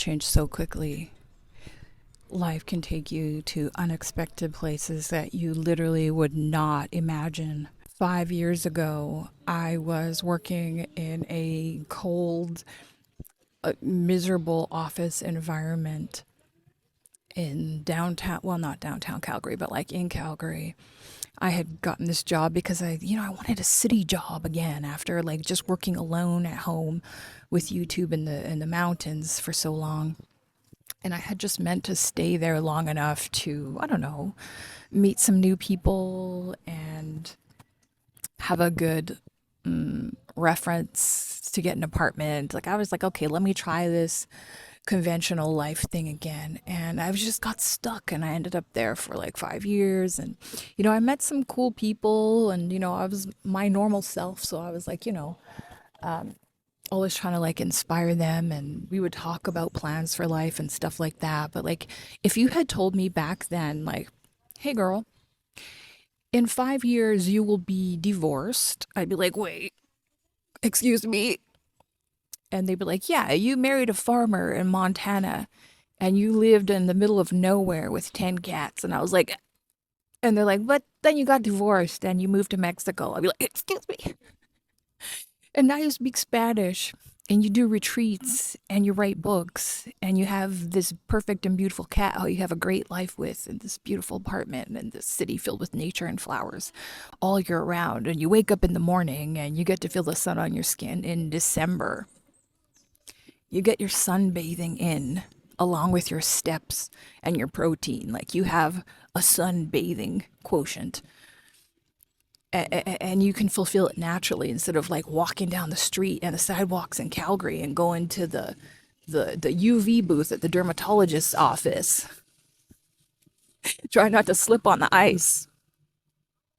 change so quickly. Life can take you to unexpected places that you literally would not imagine. 5 years ago, I was working in a cold, miserable office environment in downtown, well, not downtown Calgary, but like in Calgary. I had gotten this job because I wanted a city job again after like just working alone at home with YouTube in the mountains for so long. And I had just meant to stay there long enough to, I don't know, meet some new people and have a good reference to get an apartment. Like I was like, okay, let me try this conventional life thing again. And I just got stuck and I ended up there for like 5 years. And, I met some cool people and, I was my normal self. So I was like, always trying to like inspire them. And we would talk about plans for life and stuff like that. But like, if you had told me back then, like, hey girl, in 5 years you will be divorced, I'd be like, wait, excuse me. And they'd be like, yeah, you married a farmer in Montana and you lived in the middle of nowhere with 10 cats. And I was like, and they're like, but then you got divorced and you moved to Mexico. I'd be like, excuse me. And now you speak Spanish and you do retreats and you write books and you have this perfect and beautiful cat who you have a great life with in this beautiful apartment in this city filled with nature and flowers all year round. And you wake up in the morning and you get to feel the sun on your skin in December. You get your sunbathing in along with your steps and your protein. Like you have a sunbathing quotient. And you can fulfill it naturally instead of like walking down the street and the sidewalks in Calgary and going to the UV booth at the dermatologist's office. Try not to slip on the ice,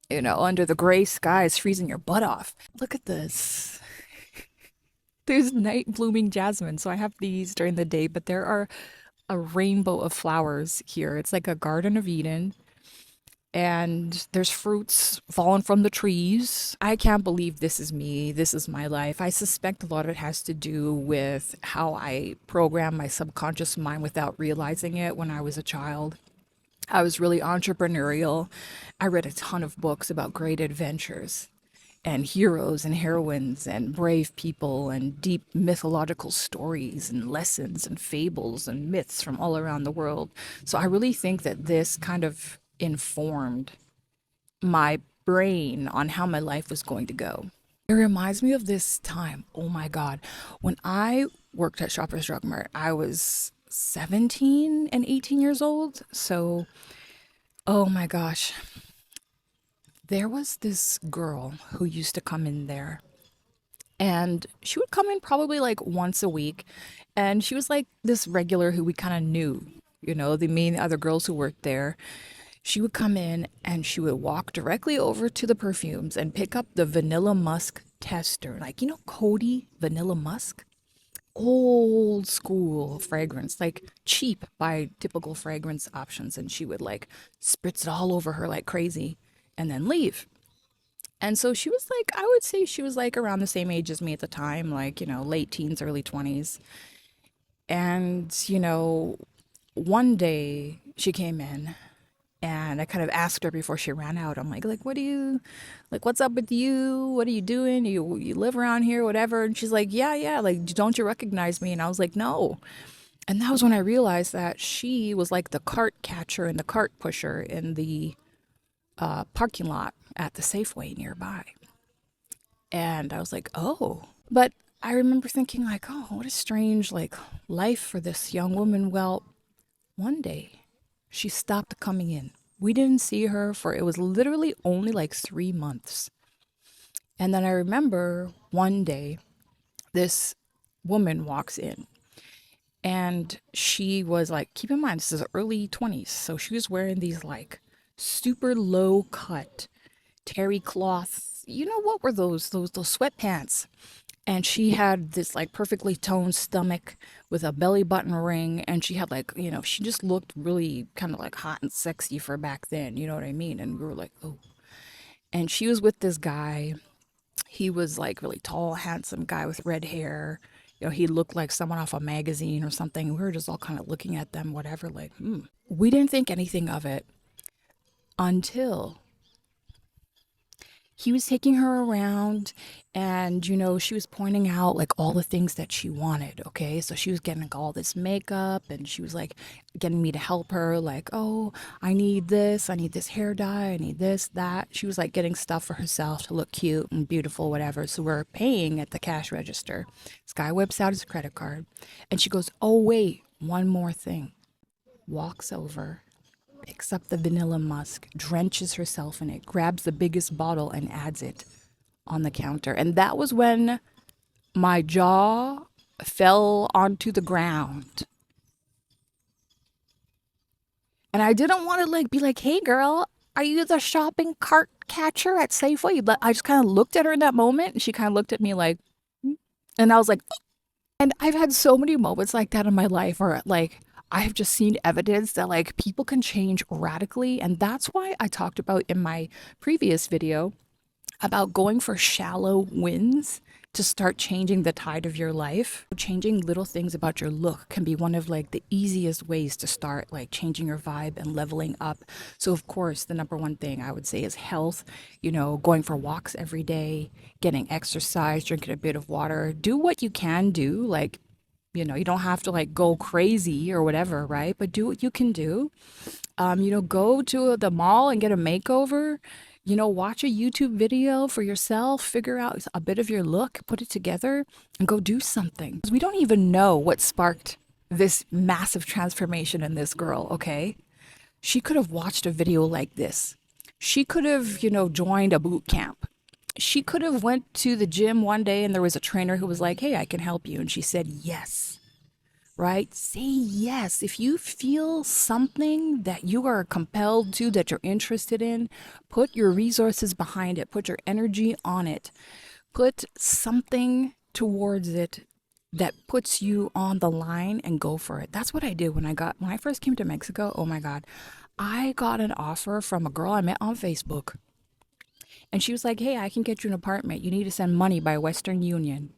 under the gray skies, freezing your butt off. Look at this. There's night blooming jasmine. So I have these during the day, but there are a rainbow of flowers here. It's like a Garden of Eden. And there's fruits falling from the trees. I can't believe this is me. This is my life. I suspect a lot of it has to do with how I program my subconscious mind without realizing it when I was a child. I was really entrepreneurial. I read a ton of books about great adventures and heroes and heroines and brave people and deep mythological stories and lessons and fables and myths from all around the world. So I really think that this kind of informed my brain on how my life was going to go. It reminds me of this time, oh my God, when I worked at Shoppers Drug Mart, I was 17 and 18 years old. So, oh my gosh, there was this girl who used to come in there and she would come in probably like once a week. And she was like this regular who we kind of knew, the main other girls who worked there. She would come in and she would walk directly over to the perfumes and pick up the vanilla musk tester. Like, Cody vanilla musk? Old school fragrance, like cheap by typical fragrance options. And she would like spritz it all over her like crazy and then leave. And so she was like, I would say she was like around the same age as me at the time, like, late teens, early 20s. And, one day she came in and I kind of asked her before she ran out. I'm like, what's up with you? What are you doing? You live around here, whatever. And she's like, yeah. Like, don't you recognize me? And I was like, no. And that was when I realized that she was like the cart catcher and the cart pusher in the parking lot at the Safeway nearby. And I was like, oh. But I remember thinking like, oh, what a strange like life for this young woman. Well, one day she stopped coming in. We didn't see her for, it was literally only like 3 months. And then I remember one day this woman walks in and she was like, keep in mind, this is early 20s. So she was wearing these like super low cut terry cloth. What were those sweatpants? And she had this like perfectly toned stomach with a belly button ring. And she had like, she just looked really kind of like hot and sexy for back then. You know what I mean? And we were like, oh. And she was with this guy. He was like really tall, handsome guy with red hair. he looked like someone off a magazine or something. We were just all kind of looking at them, whatever, like, We didn't think anything of it until he was taking her around and, she was pointing out like all the things that she wanted. Okay. So she was getting like all this makeup and she was like getting me to help her, like, oh, I need this hair dye, I need this, that. She was like getting stuff for herself to look cute and beautiful, whatever. So we're paying at the cash register. This guy whips out his credit card and she goes, oh, wait, one more thing. Walks over, picks up the vanilla musk, drenches herself in it, grabs the biggest bottle and adds it on the counter. And that was when my jaw fell onto the ground. And I didn't want to like be like, hey girl, are you the shopping cart catcher at Safeway? But I just kind of looked at her in that moment and she kind of looked at me like, and I was like, and I've had so many moments like that in my life where like I have just seen evidence that like people can change radically. And that's why I talked about in my previous video about going for shallow wins to start changing the tide of your life. Changing little things about your look can be one of like the easiest ways to start like changing your vibe and leveling up. So of course, the number one thing I would say is health, going for walks every day, getting exercise, drinking a bit of water, do what you can do. Like, you don't have to like go crazy or whatever, right? But do what you can do. Go to the mall and get a makeover. Watch a YouTube video for yourself, figure out a bit of your look, put it together, and go do something. We don't even know what sparked this massive transformation in this girl, okay? She could have watched a video like this. She could have, joined a boot camp. She could have went to the gym one day and there was a trainer who was like, hey, I can help you. And she said yes. Right? Say yes. If you feel something that you are compelled to, that you're interested in, put your resources behind it, put your energy on it, put something towards it that puts you on the line and go for it. That's what I did when I first came to Mexico. Oh my God. I got an offer from a girl I met on Facebook. And she was like, hey, I can get you an apartment. You need to send money by Western Union.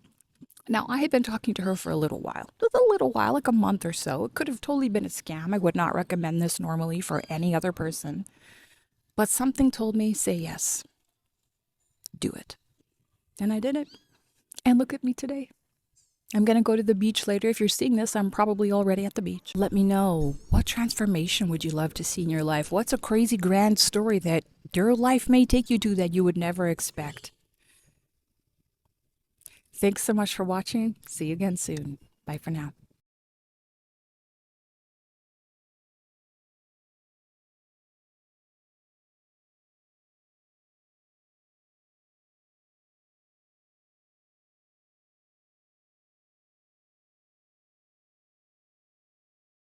Now, I had been talking to her for a little while, like a month or so. It could have totally been a scam. I would not recommend this normally for any other person. But something told me, say yes. Do it. And I did it. And look at me today. I'm going to go to the beach later. If you're seeing this, I'm probably already at the beach. Let me know, what transformation would you love to see in your life? What's a crazy grand story that your life may take you to that you would never expect? Thanks so much for watching. See you again soon. Bye for now.